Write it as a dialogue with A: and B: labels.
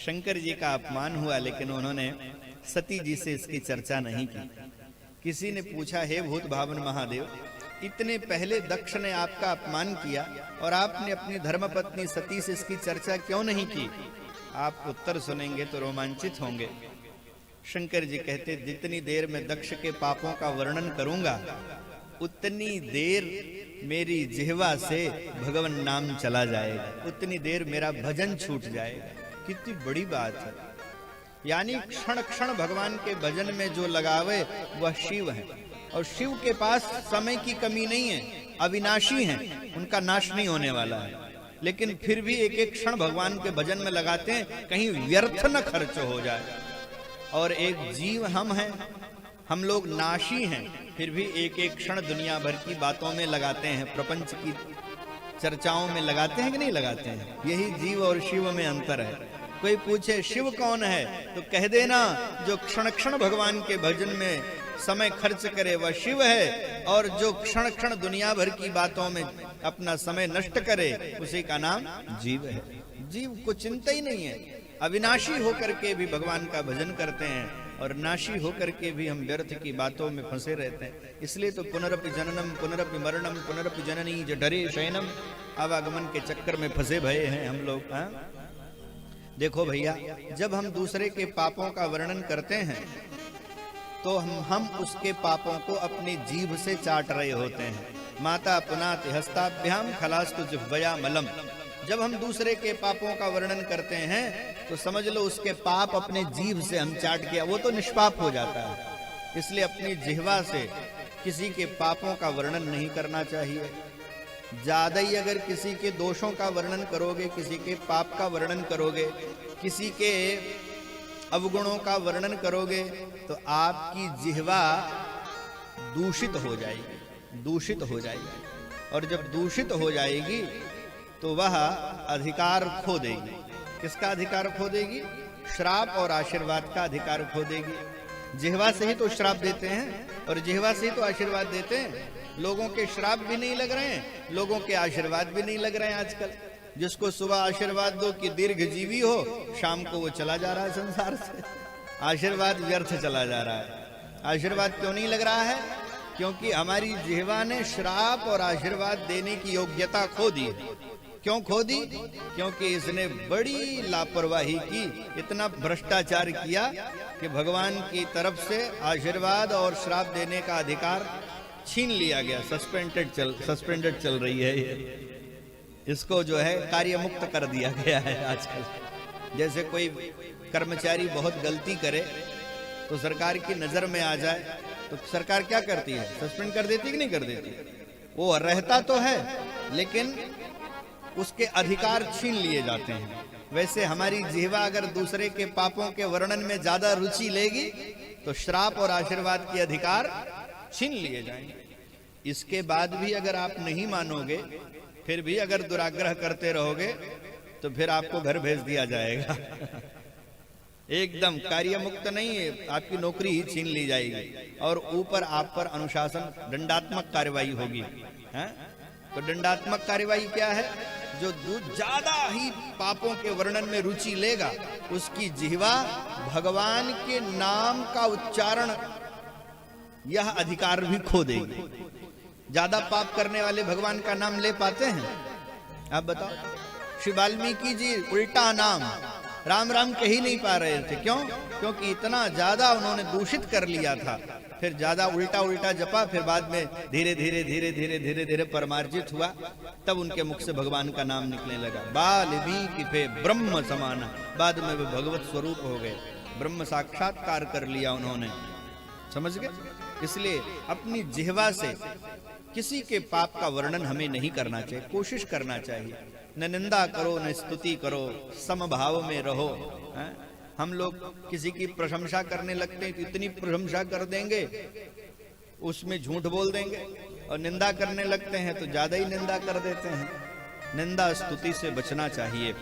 A: शंकर जी का अपमान हुआ, लेकिन उन्होंने सती जी से इसकी चर्चा नहीं की। किसी ने पूछा, हे भूत भावन महादेव, इतने पहले दक्ष ने आपका अपमान किया और आपने अपनी धर्मपत्नी सती से इसकी चर्चा क्यों नहीं की? आप उत्तर सुनेंगे तो रोमांचित होंगे। शंकर जी कहते, जितनी देर मैं दक्ष के पापों का वर्णन करूंगा उतनी देर मेरी जिह्वा से भगवान नाम चला जाएगा, उतनी देर मेरा भजन छूट जाएगा। कितनी बड़ी बात है। यानी क्षण क्षण भगवान के भजन में जो लगावे वह शिव है, और शिव के पास समय की कमी नहीं है, अविनाशी हैं, उनका नाश नहीं होने वाला है। लेकिन फिर भी एक एक क्षण भगवान के भजन में लगाते हैं, कहीं व्यर्थ न खर्च हो जाए। और एक जीव हम हैं, हम लोग नाशी हैं, फिर भी एक एक क्षण दुनिया भर की बातों में लगाते हैं, प्रपंच की चर्चाओं में लगाते हैं कि नहीं लगाते हैं? यही जीव और शिव में अंतर है। कोई पूछे शिव कौन है, तो कह देना जो क्षण क्षण भगवान के भजन में समय खर्च करे वह शिव है, और जो क्षण क्षण दुनिया भर की बातों में अपना समय नष्ट करे उसी का नाम जीव है। जीव को चिंता ही नहीं है, अविनाशी होकर के भी भगवान का भजन करते हैं, और नाशी होकर के भी हम व्यर्थ की बातों में फंसे रहते हैं। इसलिए तो पुनरपि जननम पुनरपि मरणम पुनरपि जननी जठरे शयनम, आवागमन के चक्कर में फंसे भये हैं हम लोग। देखो भैया, जब हम दूसरे के पापों का वर्णन करते हैं तो हम उसके पापों को अपनी जीभ से चाट रहे होते हैं। माता पुनाति हस्ताभ्याम खलास्तु जिह्वया मलम। जब हम दूसरे के पापों का वर्णन करते हैं तो समझ लो उसके पाप अपने जीभ से हम चाट गया, वो तो निष्पाप हो जाता है। इसलिए अपनी जिह्वा से किसी के पापों का वर्णन नहीं करना चाहिए। ज्यादा ही अगर किसी के दोषों का वर्णन करोगे, किसी के पाप का वर्णन करोगे, किसी के अवगुणों का वर्णन करोगे, तो आपकी जिह्वा दूषित हो जाएगी, दूषित हो जाएगी। और जब दूषित हो जाएगी तो वह अधिकार खो देगी। किसका अधिकार खो देगी? श्राप और आशीर्वाद का अधिकार खो देगी। जिह्वा से ही तो श्राप देते हैं और जिह्वा से ही तो आशीर्वाद देते हैं। लोगों के श्राप भी नहीं लग रहे हैं, लोगों के आशीर्वाद भी नहीं लग रहे हैं आजकल। जिसको सुबह आशीर्वाद दो कि दीर्घजीवी हो, शाम को वो चला जा रहा है संसार से। आशीर्वाद व्यर्थ चला जा रहा है। आशीर्वाद क्यों नहीं लग रहा है? क्योंकि हमारी जिह्वा ने श्राप और आशीर्वाद देने की योग्यता खो दी। क्यों खो दी? क्योंकि इसने बड़ी लापरवाही की, इतना भ्रष्टाचार किया कि भगवान की तरफ से आशीर्वाद और श्राप देने का अधिकार छीन लिया गया। सस्पेंडेड चल रही है ये। इसको जो है कार्य मुक्त कर दिया गया है आजकल। जैसे कोई कर्मचारी बहुत गलती करे तो सरकार की नजर में आ जाए तो सरकार क्या करती है? सस्पेंड कर देती कि नहीं कर देती? वो रहता तो है लेकिन उसके अधिकार छीन लिए जाते हैं। वैसे हमारी जिह्वा अगर दूसरे के पापों के वर्णन में ज्यादा रुचि लेगी तो श्राप और आशीर्वाद के अधिकार छीन लिए जाएंगे। इसके बाद भी अगर आप नहीं मानोगे, फिर भी अगर दुराग्रह करते रहोगे, तो फिर आपको घर भेज दिया जाएगा। एकदम कार्य मुक्त नहीं है, आपकी नौकरी ही छीन ली जाएगी और ऊपर आप पर अनुशासन दंडात्मक कार्रवाई होगी। तो दंडात्मक कार्रवाई क्या है? जो ज्यादा ही पापों के वर्णन में रुचि लेगा उसकी जिह्वा भगवान के नाम का उच्चारण यह अधिकार भी खो देगी। ज्यादा पाप करने वाले भगवान का नाम ले पाते हैं? आप बताओ। श्री वाल्मीकि जी उल्टा नाम राम राम कह ही नहीं पा रहे थे। क्यों? क्योंकि इतना ज्यादा उन्होंने दूषित कर लिया था। फिर ज्यादा उल्टा उल्टा जपा, फिर बाद में धीरे धीरे धीरे धीरे धीरे धीरे परमार्जित हुआ, तब उनके मुख से भगवान का नाम निकलने लगा। बाल्मीकि ब्रह्म समाना, बाद में वे भगवत स्वरूप हो गए, ब्रह्म साक्षात्कार कर लिया उन्होंने। समझ गए? इसलिए अपनी जिह्वा से किसी के पाप का वर्णन हमें नहीं करना चाहिए। कोशिश करना चाहिए, न निंदा करो न स्तुति करो, समभाव में रहो। हम लोग किसी की प्रशंसा करने लगते हैं तो इतनी प्रशंसा कर देंगे, उसमें झूठ बोल देंगे, और निंदा करने लगते हैं तो ज्यादा ही निंदा कर देते हैं। निंदा स्तुति से बचना चाहिए।